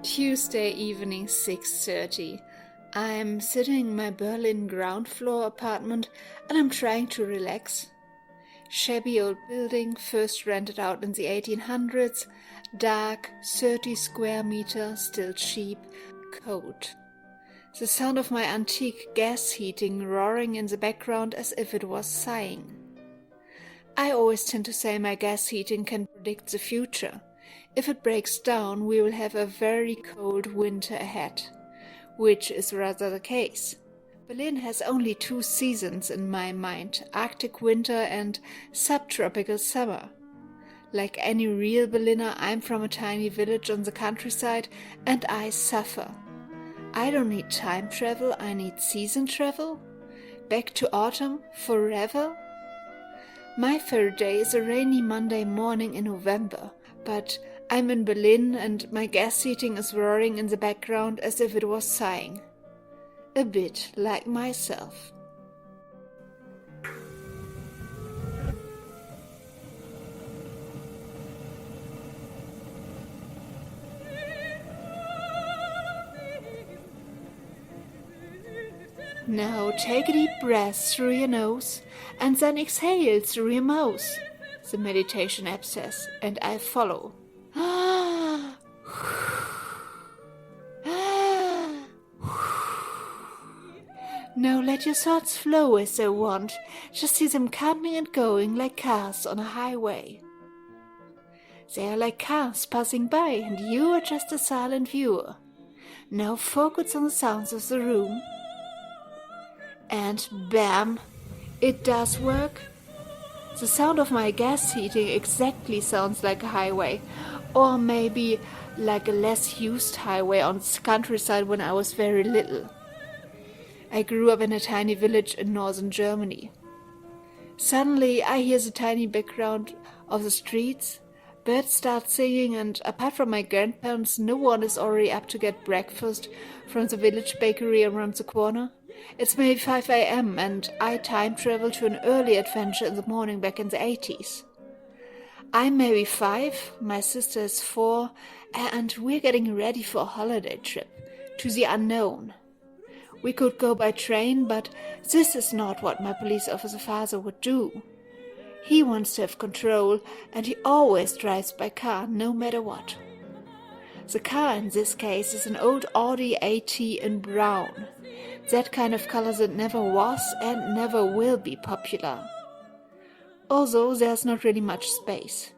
Tuesday evening, 6:30. I'm sitting in my Berlin ground floor apartment and I'm trying to relax. Shabby old building, first rented out in the 1800s, dark, 30 square meter, still cheap, cold. The sound of my antique gas heating roaring in the background as if it was sighing. I always tend to say my gas heating can predict the future. If it breaks down, we will have a very cold winter ahead, which is rather the case. Berlin has only 2 seasons in my mind, Arctic winter and subtropical summer. Like any real Berliner, I'm from a tiny village on the countryside and I suffer. I don't need time travel, I need season travel. Back to autumn, forever. My favorite day is a rainy Monday morning in November, but I'm in Berlin and my gas heating is roaring in the background as if it was sighing. A bit like myself. Now take a deep breath through your nose and then exhale through your mouth, the meditation app says, and I follow. Now let your thoughts flow as they want, just see them coming and going like cars on a highway. They are like cars passing by and you are just a silent viewer. Now focus on the sounds of the room. And bam! It does work. The sound of my gas heating exactly sounds like a highway, or maybe like a less used highway on the countryside when I was very little. I grew up in a tiny village in northern Germany. Suddenly I hear the tiny background of the streets, birds start singing, and apart from my grandparents, no one is already up to get breakfast from the village bakery around the corner. It's maybe 5 a.m. and I time travel to an early adventure in the morning back in the 80s. I'm maybe 5, my sister is 4, and we're getting ready for a holiday trip to the unknown. We could go by train, but this is not what my police officer father would do. He wants to have control, and he always drives by car, no matter what. The car in this case is an old Audi AT in brown. That kind of color that never was and never will be popular. Although there's not really much space.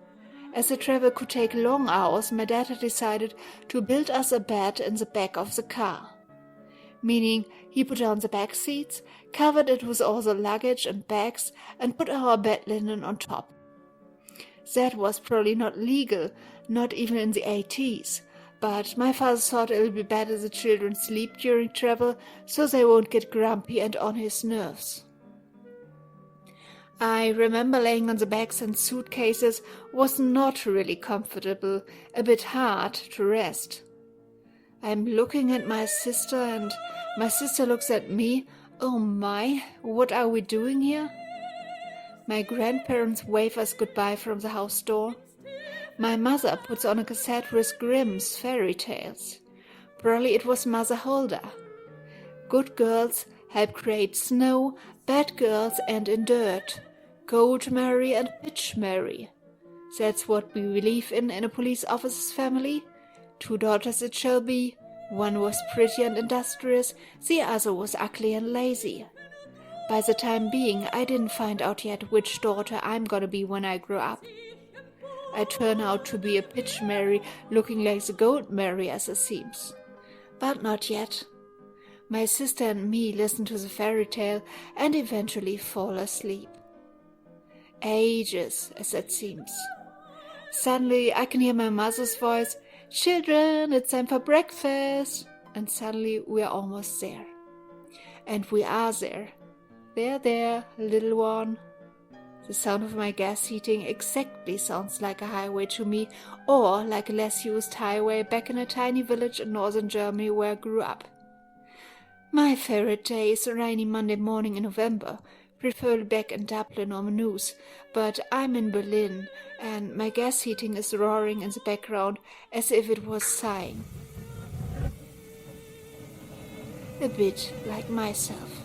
As the travel could take long hours, my dad had decided to build us a bed in the back of the car. Meaning he put on the back seats, covered it with all the luggage and bags, and put our bed linen on top. That was probably not legal, not even in the 80s, but my father thought it would be better the children sleep during travel, so they won't get grumpy and on his nerves. I remember laying on the bags and suitcases was not really comfortable, a bit hard to rest. I'm looking at my sister and my sister looks at me. Oh my, what are we doing here? My grandparents wave us goodbye from the house door. My mother puts on a cassette with Grimm's fairy tales. Probably it was Mother Hulda. Good girls help create snow, bad girls end in dirt. Gold Mary and Pitch Mary. That's what we believe in a police officer's family. 2 daughters it shall be. One was pretty and industrious, the other was ugly and lazy. By the time being, I didn't find out yet which daughter I'm gonna be when I grow up. I turn out to be a Pitch Mary, looking like the Gold Mary as it seems. But not yet. My sister and me listen to the fairy tale and eventually fall asleep. Ages, as it seems. Suddenly I can hear my mother's voice, "Children, it's time for breakfast!" And suddenly we are almost there. And we are there. There, little one. The sound of my gas heating exactly sounds like a highway to me, or like a less used highway back in a tiny village in northern Germany where I grew up. My favorite day is a rainy Monday morning in November, preferably back in Dublin or Maynooth, but I'm in Berlin, and my gas heating is roaring in the background as if it was sighing. A bit like myself.